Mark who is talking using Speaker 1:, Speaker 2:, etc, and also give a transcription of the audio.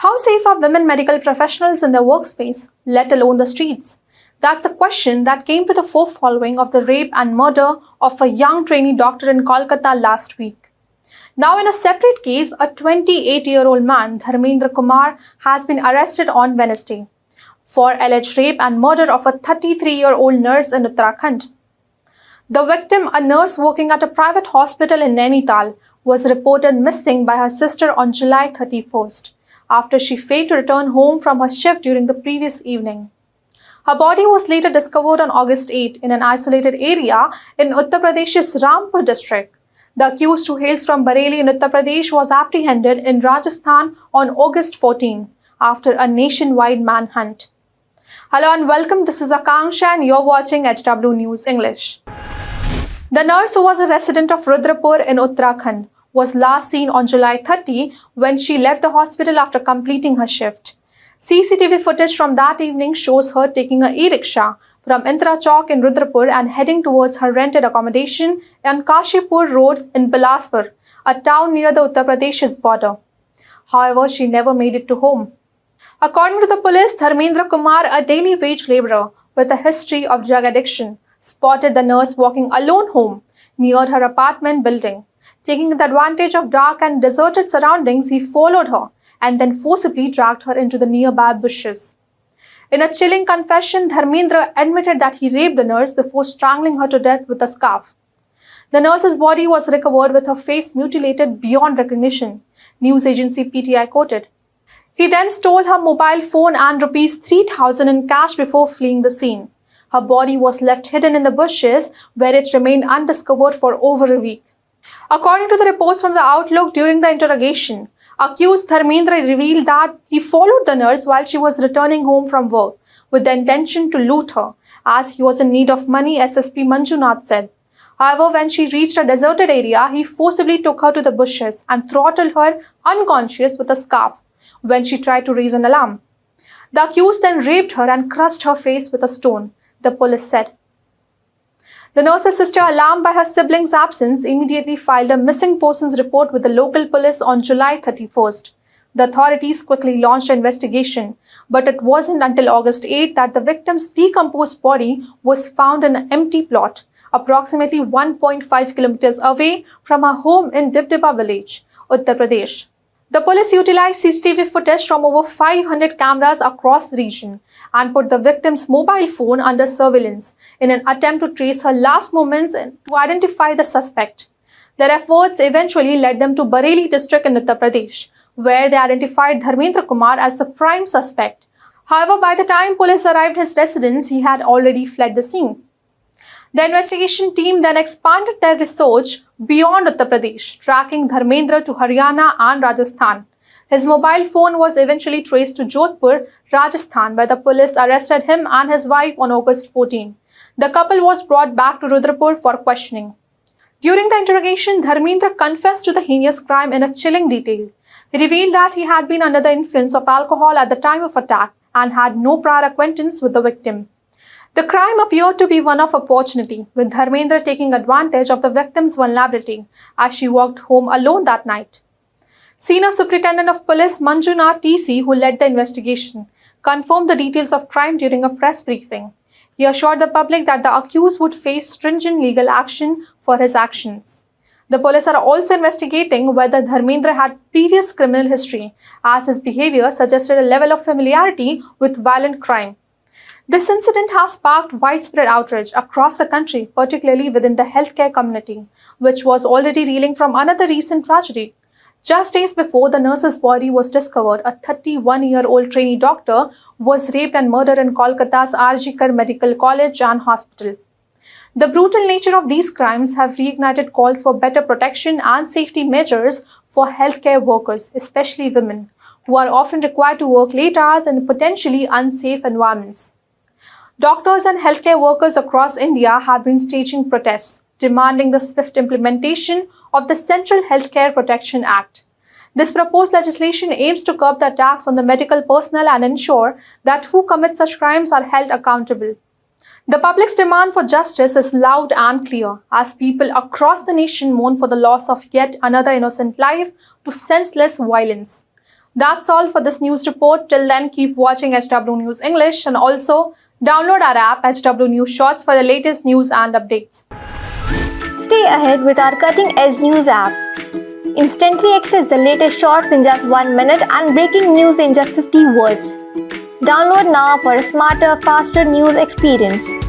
Speaker 1: How safe are women medical professionals in their workspace, let alone the streets? That's a question that came to the fore following of the rape and murder of a young trainee doctor in Kolkata last week. Now, in a separate case, a 28-year-old man, Dharmendra Kumar, has been arrested on Wednesday for alleged rape and murder of a 33-year-old nurse in Uttarakhand. The victim, a nurse working at a private hospital in Nainital, was reported missing by her sister on July 31st after she failed to return home from her shift during the previous evening. Her body was later discovered on August 8 in an isolated area in Uttar Pradesh's Rampur district. The accused, who hails from Bareilly in Uttar Pradesh, was apprehended in Rajasthan on August 14 after a nationwide manhunt. Hello and welcome, this is Akanksha and you're watching HW News English. The nurse, who was a resident of Rampur in Uttarakhand, was last seen on July 30 when she left the hospital after completing her shift. CCTV footage from that evening shows her taking a e-rickshaw from Indra Chowk in Rampur and heading towards her rented accommodation on Kashipur Road in Bilaspur, a town near the Uttar Pradesh's border. However, she never made it to home. According to the police, Dharmendra Kumar, a daily wage labourer with a history of drug addiction, spotted the nurse walking alone home near her apartment building. Taking advantage of dark and deserted surroundings, he followed her and then forcibly dragged her into the nearby bushes. In a chilling confession, Dharmendra admitted that he raped the nurse before strangling her to death with a scarf. The nurse's body was recovered with her face mutilated beyond recognition, news agency PTI quoted. He then stole her mobile phone and Rs 3,000 in cash before fleeing the scene. Her body was left hidden in the bushes, where it remained undiscovered for over a week. According to the reports from the Outlook, during the interrogation, accused Dharmendra revealed that he followed the nurse while she was returning home from work with the intention to loot her, as he was in need of money, SSP Manjunath said. However, when she reached a deserted area, he forcibly took her to the bushes and throttled her unconscious with a scarf when she tried to raise an alarm. The accused then raped her and crushed her face with a stone, the police said. The nurse's sister, alarmed by her siblings' absence, immediately filed a missing persons report with the local police on July 31st. The authorities quickly launched an investigation, but it wasn't until August 8 that the victim's decomposed body was found in an empty plot, approximately 1.5 kilometers away from her home in Dibdiba village, Uttar Pradesh. The police utilized CCTV footage from over 500 cameras across the region and put the victim's mobile phone under surveillance in an attempt to trace her last moments and to identify the suspect. Their efforts eventually led them to Bareilly district in Uttar Pradesh, where they identified Dharmendra Kumar as the prime suspect. However, by the time police arrived at his residence, he had already fled the scene. The investigation team then expanded their research beyond Uttar Pradesh, tracking Dharmendra to Haryana and Rajasthan. His mobile phone was eventually traced to Jodhpur, Rajasthan, where the police arrested him and his wife on August 14. The couple was brought back to Rudrapur for questioning. During the interrogation, Dharmendra confessed to the heinous crime in a chilling detail. He revealed that he had been under the influence of alcohol at the time of attack and had no prior acquaintance with the victim. The crime appeared to be one of opportunity, with Dharmendra taking advantage of the victim's vulnerability as she walked home alone that night. Senior Superintendent of Police Manjunath TC, who led the investigation, confirmed the details of crime during a press briefing. He assured the public that the accused would face stringent legal action for his actions. The police are also investigating whether Dharmendra had previous criminal history, as his behavior suggested a level of familiarity with violent crime. This incident has sparked widespread outrage across the country, particularly within the healthcare community, which was already reeling from another recent tragedy. Just days before the nurse's body was discovered, a 31-year-old trainee doctor was raped and murdered in Kolkata's RG Kar Medical College and Hospital. The brutal nature of these crimes have reignited calls for better protection and safety measures for healthcare workers, especially women, who are often required to work late hours in potentially unsafe environments. Doctors and healthcare workers across India have been staging protests, demanding the swift implementation of the Central Healthcare Protection Act. This proposed legislation aims to curb the attacks on the medical personnel and ensure that who commit such crimes are held accountable. The public's demand for justice is loud and clear, as people across the nation mourn for the loss of yet another innocent life to senseless violence. That's all for this news report. Till then, keep watching HW News English and also download our app HW News Shorts for the latest news and updates.
Speaker 2: Stay ahead with our cutting-edge news app. Instantly access the latest shorts in just 1 minute and breaking news in just 50 words. Download now for a smarter, faster news experience.